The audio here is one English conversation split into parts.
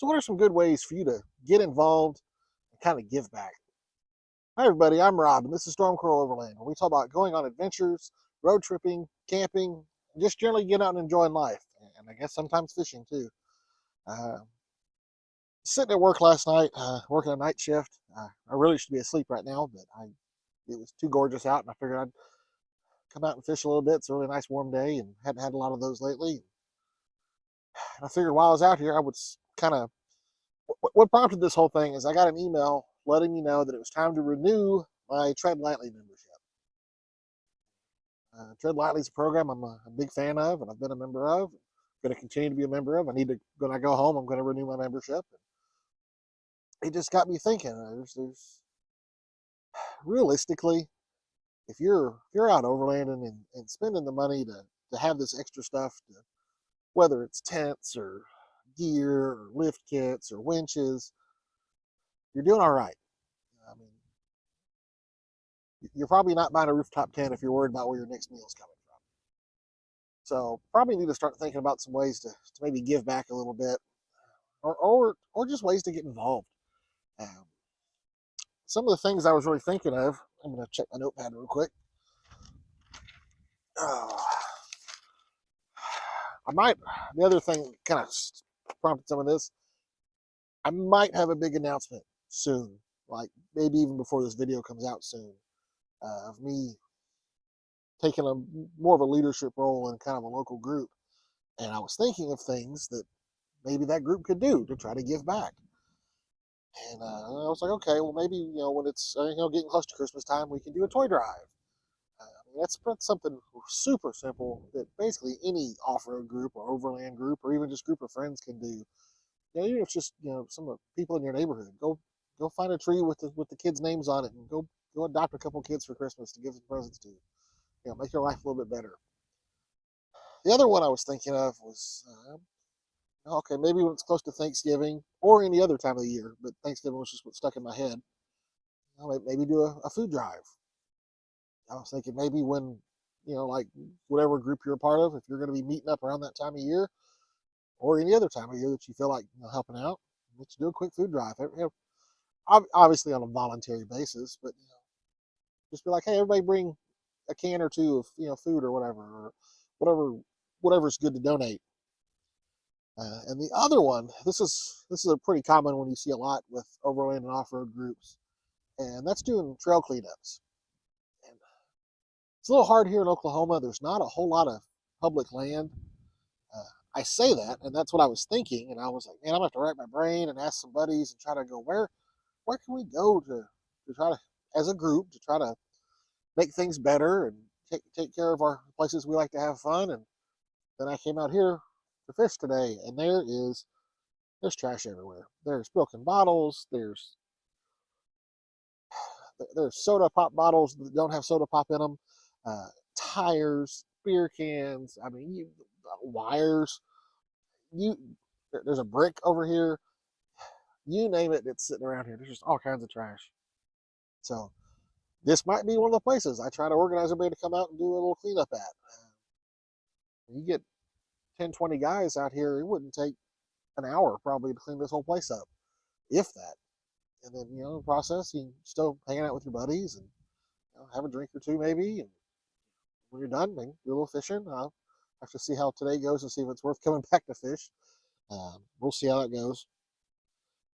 So what are some good ways for you to get involved and kind of give back? Hi everybody, I'm Rob and this is Stormcrow Overland, where we talk about going on adventures, road tripping, camping, and just generally getting out and enjoying life. And I guess sometimes fishing too. Uh, Sitting at work last night, working a night shift. I really should be asleep right now, but it was too gorgeous out and I figured I'd come out and fish a little bit. It's a really nice warm day and hadn't had a lot of those lately. And I figured while I was out here, I would kind of, what prompted this whole thing is I got an email letting me know that it was time to renew my Tread Lightly membership. Tread Lightly is a program I'm a big fan of, and I've been a member of. I'm going to continue to be a member of. When I go home, I'm going to renew my membership. It just got me thinking. There's realistically, if you're out overlanding and spending the money to have this extra stuff, whether it's tents or gear or lift kits or winches, you're doing all right. I mean, you're probably not buying a rooftop tent if you're worried about where your next meal is coming from. So probably need to start thinking about some ways to maybe give back a little bit, or just ways to get involved. Um, some of the things I was really thinking of, I'm going to check my notepad real quick. The other thing kind of prompted some of this, I might have a big announcement soon, like maybe even before this video comes out soon, of me taking more of a leadership role in kind of a local group. And I was thinking of things that maybe that group could do to try to give back. And I was like, okay, well, maybe, when it's, getting close to Christmas time, we can do a toy drive. That's something super simple that basically any off-road group or overland group or even just group of friends can do. Even if it's just, some of the people in your neighborhood, go find a tree with the kids' names on it and go adopt a couple kids for Christmas to give them presents to. Make your life a little bit better. The other one I was thinking of was, okay, maybe when it's close to Thanksgiving or any other time of the year, but Thanksgiving was just what stuck in my head. Maybe do a food drive. I was thinking maybe when, like whatever group you're a part of, if you're going to be meeting up around that time of year or any other time of year that you feel like helping out, let's do a quick food drive. Obviously on a voluntary basis, but just be like, hey, everybody bring a can or two of food or whatever's good to donate. And the other one, this is a pretty common one you see a lot with overland and off-road groups, and that's doing trail cleanups. And it's a little hard here in Oklahoma. There's not a whole lot of public land. I say that, and that's what I was thinking, and I was like, man, I'm gonna have to rack my brain and ask some buddies and try to go, where can we go to try to, as a group, to try to make things better and take care of our places we like to have fun. And then I came out here to fish today, and there's trash everywhere. There's broken bottles. There's soda pop bottles that don't have soda pop in them. Tires, beer cans. I mean, wires. There's a brick over here. You name it, it's sitting around here. There's just all kinds of trash. So this might be one of the places I try to organize everybody to come out and do a little cleanup at. You get 10, 20 guys out here, it wouldn't take an hour probably to clean this whole place up, if that. And then, in the process, you can still hang out with your buddies and have a drink or two maybe. And when you're done, maybe do a little fishing. I'll have to see how today goes and see if it's worth coming back to fish. We'll see how that goes.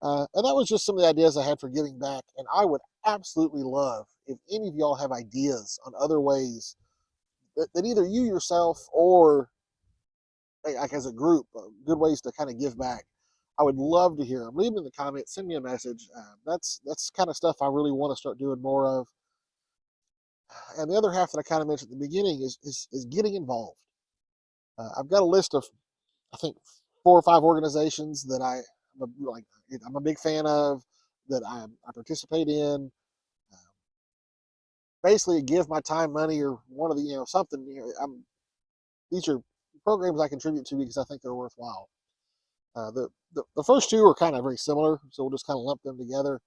And that was just some of the ideas I had for giving back. And I would absolutely love if any of y'all have ideas on other ways that either you yourself or like as a group, good ways to kind of give back. I would love to hear them. Leave them in the comments. Send me a message. That's kind of stuff I really want to start doing more of. And the other half that I kind of mentioned at the beginning is getting involved. I've got a list of, I think, 4 or 5 organizations that I'm a big fan of, that I participate in. Basically, give my time, money, or one of the something. These are programs I contribute to because I think they're worthwhile. The first 2 are kind of very similar, so we'll just kind of lump them together.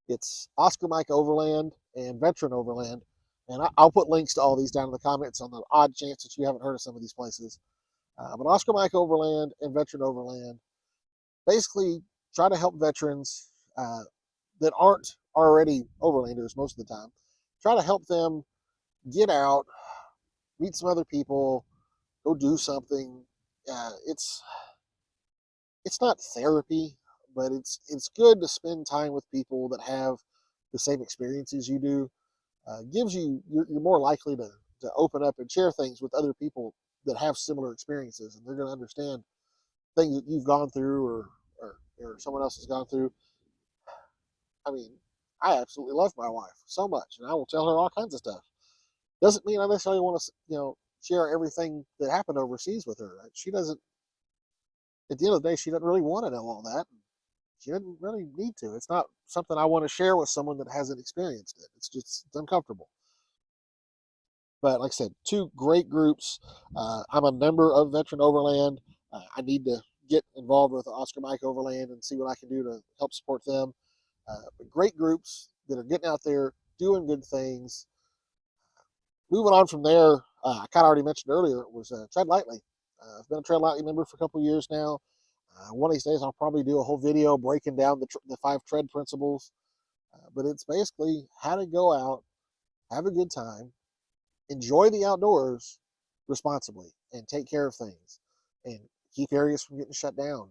It's Oscar Mike Overland and Veteran Overland, and I'll put links to all these down in the comments on the odd chance that you haven't heard of some of these places. But Oscar Mike Overland and Veteran Overland, basically try to help veterans that aren't already overlanders most of the time. Try to help them get out, meet some other people, go do something. It's not therapy, but it's good to spend time with people that have the same experiences you do. Gives you you're more likely to open up and share things with other people that have similar experiences, and they're going to understand things that you've gone through or someone else has gone through. I mean, I absolutely love my wife so much, and I will tell her all kinds of stuff. Doesn't mean I necessarily want to, share everything that happened overseas with her. She doesn't. At the end of the day, she doesn't really want to know all that. She doesn't really need to. It's not something I want to share with someone that hasn't experienced it. It's uncomfortable. But like I said, two great groups. I'm a member of Veteran Overland. I need to get involved with Oscar Mike Overland and see what I can do to help support them. But great groups that are getting out there doing good things. Moving on from there, I kind of already mentioned earlier, was Tread Lightly. I've been a Tread Lightly member for a couple of years now. One of these days, I'll probably do a whole video breaking down the 5 tread principles. But it's basically how to go out, have a good time, enjoy the outdoors responsibly, and take care of things, and keep areas from getting shut down.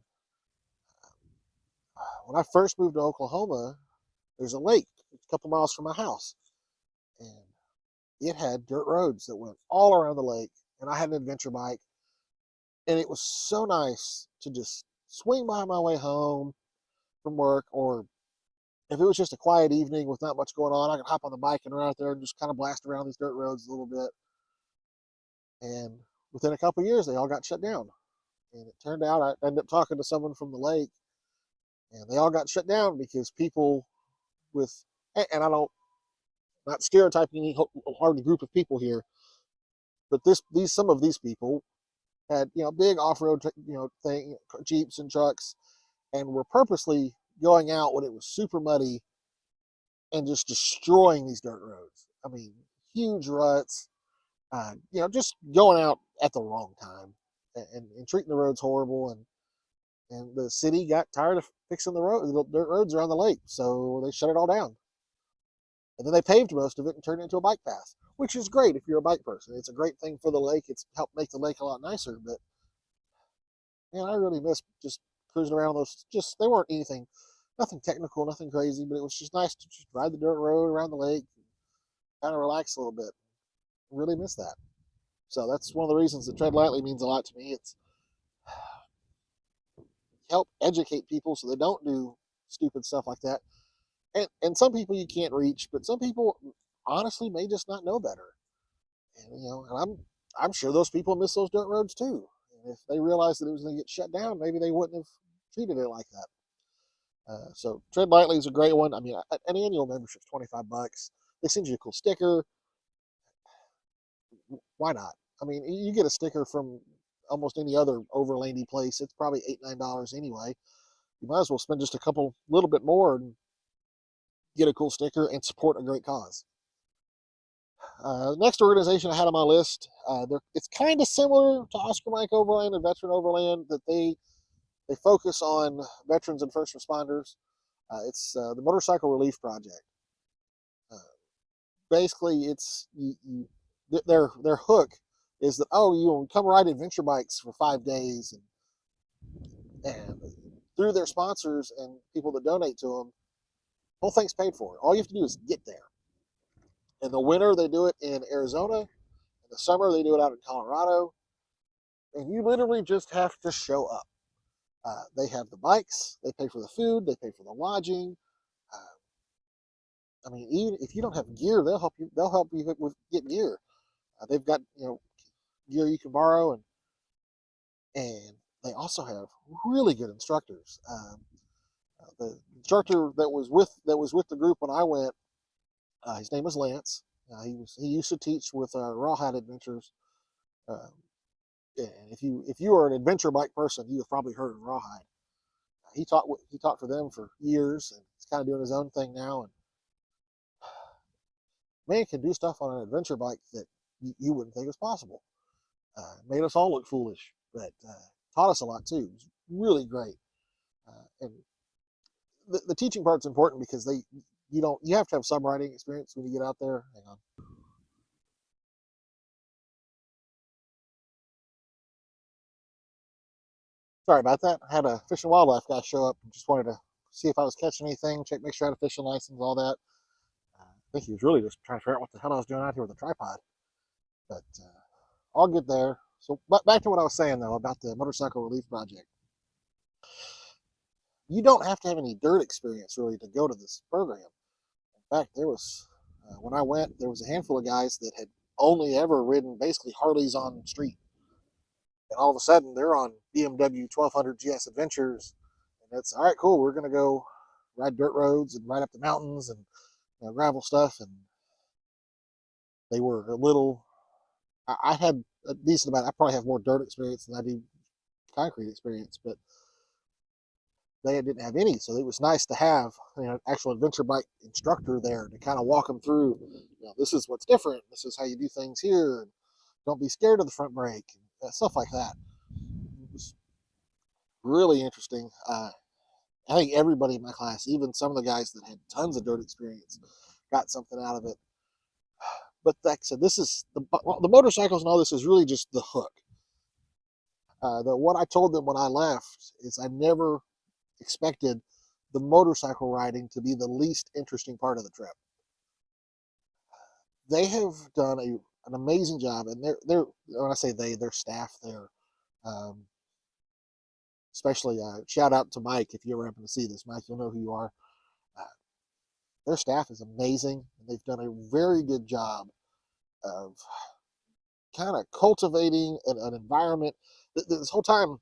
When I first moved to Oklahoma, there's a lake a couple miles from my house, and it had dirt roads that went all around the lake, and I had an adventure bike, and it was so nice to just swing by my way home from work, or if it was just a quiet evening with not much going on, I could hop on the bike and run out there and just kind of blast around these dirt roads a little bit. And within a couple of years, they all got shut down. And it turned out I ended up talking to someone from the lake, and they all got shut down because people with, and I don't, not stereotyping any hard group of people here, but some of these people had, big off-road, Jeeps and trucks, and were purposely going out when it was super muddy and just destroying these dirt roads. I mean, huge ruts, just going out at the wrong time and treating the roads horrible. And the city got tired of fixing the dirt roads around the lake, so they shut it all down. And then they paved most of it and turned it into a bike path, which is great if you're a bike person. It's a great thing for the lake. It's helped make the lake a lot nicer. But man, I really miss just cruising around those. Just they weren't nothing technical, nothing crazy, but it was just nice to just ride the dirt road around the lake, and kind of relax a little bit. I really miss that. So that's one of the reasons that Tread Lightly means a lot to me. It's help educate people so they don't do stupid stuff like that. And some people you can't reach, but some people honestly may just not know better. And I'm sure those people miss those dirt roads too. And if they realized that it was going to get shut down, maybe they wouldn't have treated it like that. So Tread Lightly is a great one. I mean, an annual membership is $25. They send you a cool sticker. Why not? I mean, you get a sticker from almost any other overlandy place. It's probably $8-9 anyway. You might as well spend just a little bit more and get a cool sticker and support a great cause. Next organization I had on my list, it's kind of similar to Oscar Mike Overland and Veteran Overland, that they focus on veterans and first responders. It's the Motorcycle Relief Project. Basically, it's their hook is that, you come ride adventure bikes for 5 days, and through their sponsors and people that donate to them, whole thing's paid for. All you have to do is get there. In the winter, they do it in Arizona. In the summer, they do it out in Colorado. And you literally just have to show up. They have the bikes. They pay for the food. They pay for the lodging. I mean, even if you don't have gear, they'll help you. They'll help you with get gear. They've got gear you can borrow, and they also have really good instructors. The instructor that was with the group when I went, his name was Lance. He used to teach with Rawhide Adventures. And if you are an adventure bike person, you have probably heard of Rawhide. He taught for them for years, and he's kind of doing his own thing now. And man can do stuff on an adventure bike that you wouldn't think was possible. Made us all look foolish, but taught us a lot too. It was really great. And the teaching part's important because you have to have some riding experience when you get out there. Hang on. Sorry about that. I had a Fish and Wildlife guy show up and just wanted to see if I was catching anything, make sure I had a fishing license, all that. I think he was really just trying to figure out what the hell I was doing out here with a tripod. But I'll get there. So back to what I was saying, though, about the motorcycle relief project. You don't have to have any dirt experience, really, to go to this program. In fact, when I went, there was a handful of guys that had only ever ridden basically Harleys on the street. And all of a sudden, they're on BMW 1200 GS Adventures. And it's, all right, cool, we're going to go ride dirt roads and ride up the mountains and gravel stuff. And they were a little, I had a decent amount, I probably have more dirt experience than I do concrete experience, but they didn't have any. So it was nice to have an actual adventure bike instructor there to kind of walk them through, this is what's different. This is how you do things here. And don't be scared of the front brake, and stuff like that. It was really interesting. I think everybody in my class, even some of the guys that had tons of dirt experience, got something out of it. But like I said, this is the motorcycles and all this is really just the hook. What I told them when I left is I never expected the motorcycle riding to be the least interesting part of the trip. They have done an amazing job, and they're when I say their staff there, especially shout out to Mike if you ever happen to see this. Mike, you'll know who you are. Uh, their staff is amazing, and they've done a very good job of kind of cultivating an environment. This whole time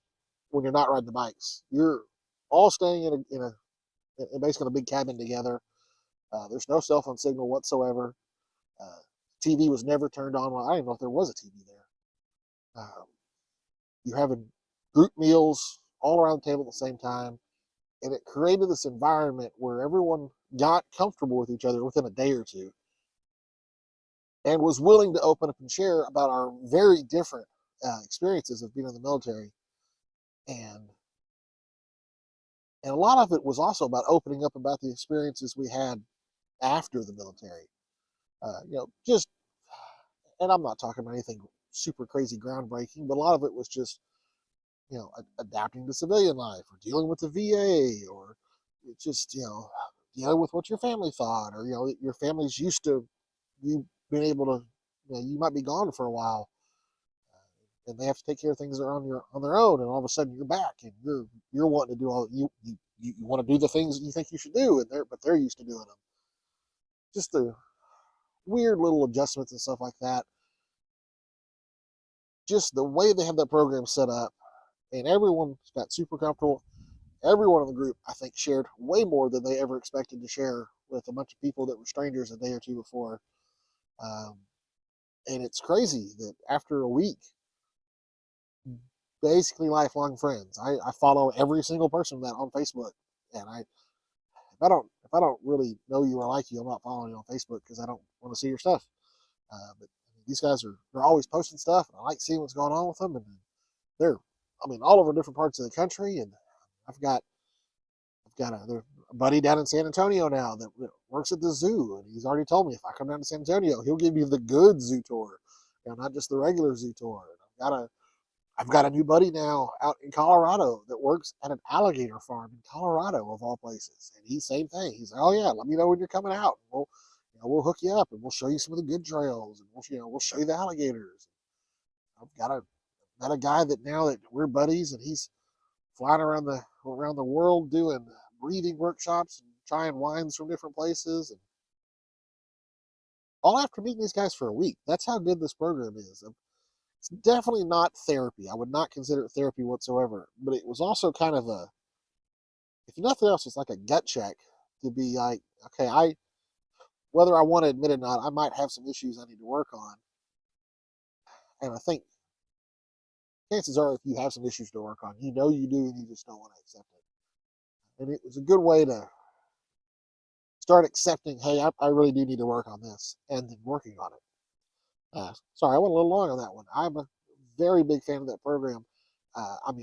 when you're not riding the bikes, you're all staying in basically a big cabin together. There's no cell phone signal whatsoever. Uh, TV was never turned on. Well, I didn't know if there was a TV there. You're having group meals all around the table at the same time, and it created this environment where everyone got comfortable with each other within a day or two, and was willing to open up and share about our very different experiences of being in the military, and a lot of it was also about opening up about the experiences we had after the military. Just, and I'm not talking about anything super crazy groundbreaking, but a lot of it was just, adapting to civilian life, or dealing with the VA, or just, dealing with what your family thought, or, your family's used to you being able to, you might be gone for a while, and they have to take care of things that are on their own, and all of a sudden you're back, and you're wanting to do all you want to do the things that you think you should do, and they're used to doing them. Just the weird little adjustments and stuff like that. Just the way they have that program set up, and everyone got super comfortable. Everyone in the group, I think, shared way more than they ever expected to share with a bunch of people that were strangers a day or two before. And it's crazy that after a week, basically lifelong friends. I follow every single person that on Facebook, and if I don't really know you or like you, I'm not following you on Facebook because I don't want to see your stuff. But these guys they're always posting stuff, and I like seeing what's going on with them. And they're, all over different parts of the country. And I've got a buddy down in San Antonio now that works at the zoo, and he's already told me if I come down to San Antonio, he'll give me the good zoo tour, not just the regular zoo tour. And I've got a new buddy now out in Colorado that works at an alligator farm in Colorado, of all places. And he's same thing. He's like, oh yeah, let me know when you're coming out. We'll hook you up, and we'll show you some of the good trails, and we'll show you the alligators. I've got a guy that now that we're buddies, and he's flying around the world doing breathing workshops and trying wines from different places, and all after meeting these guys for a week. That's how good this program is. It's definitely not therapy. I would not consider it therapy whatsoever. But it was also kind of if nothing else, it's like a gut check to be like, okay, whether I want to admit it or not, I might have some issues I need to work on. And I think chances are, if you have some issues to work on, you do, and you just don't want to accept it. And it was a good way to start accepting, hey, I really do need to work on this, and then working on it. Sorry, I went a little long on that one. I'm a very big fan of that program. I'm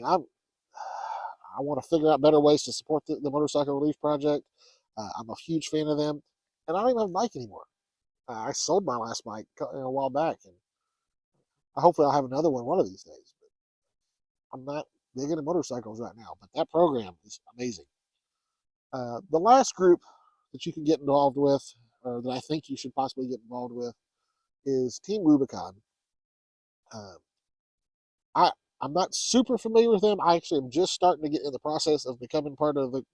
I want to figure out better ways to support the Motorcycle Relief Project. I'm a huge fan of them, and I don't even have a bike anymore. I sold my last bike a while back, and hopefully I'll have another one of these days. But I'm not big into motorcycles right now, but that program is amazing. The last group that you can get involved with, or that I think you should possibly get involved with, is Team Rubicon. Uh, I I'm not super familiar with them. I actually am just starting to get in the process of becoming part of the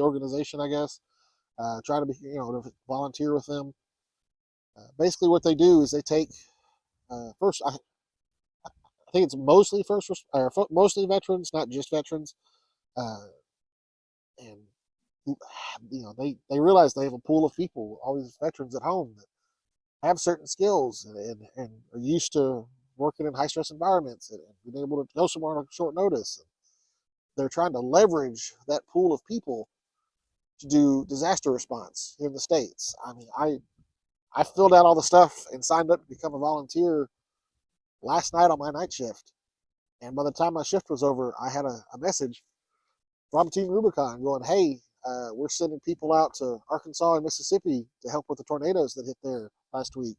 organization, I guess. Trying to be to volunteer with them. Basically, what they do is they take first. I think it's mostly mostly veterans, not just veterans, uh, and they realize they have a pool of people, all these veterans at home that have certain skills and are used to working in high stress environments and being able to go somewhere on short notice. They're trying to leverage that pool of people to do disaster response here in the States. I mean, I filled out all the stuff and signed up to become a volunteer last night on my night shift. And by the time my shift was over, I had a message from Team Rubicon going, hey, we're sending people out to Arkansas and Mississippi to help with the tornadoes that hit there last week.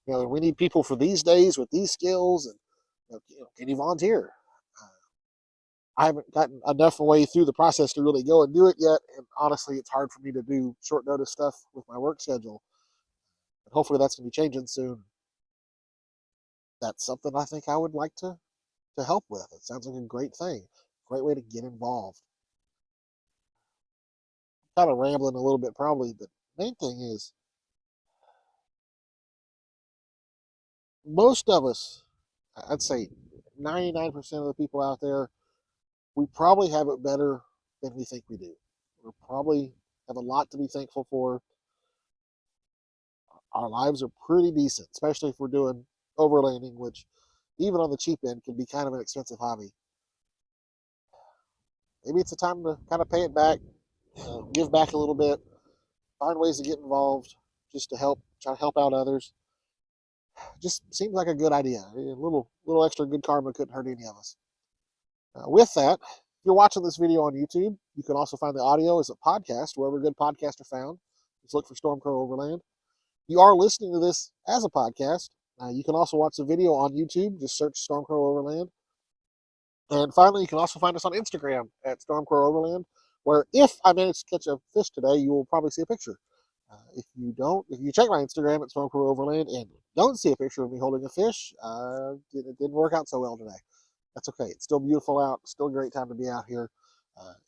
We need people for these days with these skills, and can you volunteer? I haven't gotten enough way through the process to really go and do it yet, and honestly, it's hard for me to do short notice stuff with my work schedule. But hopefully, that's going to be changing soon. That's something I think I would like to help with. It sounds like a great thing, great way to get involved. I'm kind of rambling a little bit probably, but the main thing is most of us, I'd say 99% of the people out there, we probably have it better than we think we do. We probably have a lot to be thankful for. Our lives are pretty decent, especially if we're doing overlanding, which even on the cheap end can be kind of an expensive hobby. Maybe it's a time to kind of pay it back, give back a little bit, find ways to get involved, just to try to help out others. Just seems like a good idea. A little extra good karma couldn't hurt any of us. With that, if you're watching this video on YouTube, you can also find the audio as a podcast wherever good podcasts are found. Just look for Stormcrow Overland. You are listening to this as a podcast. You can also watch the video on YouTube. Just search Stormcrow Overland. And finally, you can also find us on Instagram at Stormcrow Overland, where if I manage to catch a fish today, you will probably see a picture. If you check my Instagram at Stormcrow Overland and don't see a picture of me holding a fish, it didn't work out so well today. That's okay. It's still beautiful out. Still a great time to be out here.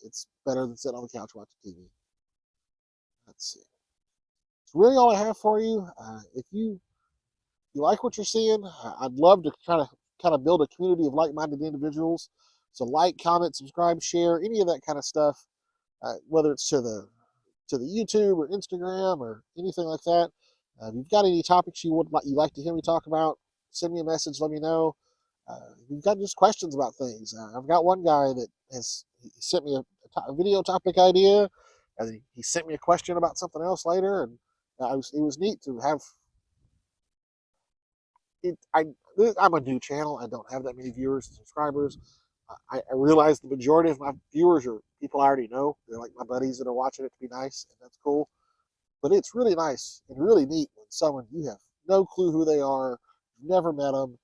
It's better than sitting on the couch watching TV. Let's see. It's really all I have for you. If you like what you're seeing, I'd love to kind of build a community of like-minded individuals. So like, comment, subscribe, share, any of that kind of stuff, whether it's to the YouTube or Instagram or anything like that. If you've got any topics you'd like to hear me talk about, send me a message. Let me know. If you've got just questions about things, I've got one guy that he sent me a video topic idea, and then he sent me a question about something else later, and it was neat to have. I'm a new channel. I don't have that many viewers and subscribers. I realize the majority of my viewers are people I already know. They're like my buddies that are watching it to be nice, and that's cool. But it's really nice and really neat when someone you have no clue who they are, you've never met them,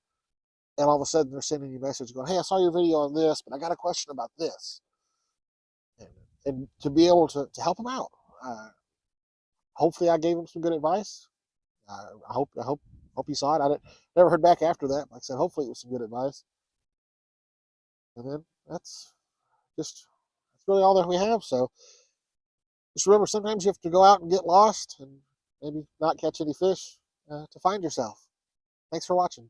and all of a sudden they're sending you a message going, hey, I saw your video on this, but I got a question about this. And to be able to help them out. Hopefully I gave them some good advice. I hope you saw it. Never heard back after that. Like I said, hopefully it was some good advice. And then that's really all that we have. So just remember, sometimes you have to go out and get lost and maybe not catch any fish to find yourself. Thanks for watching.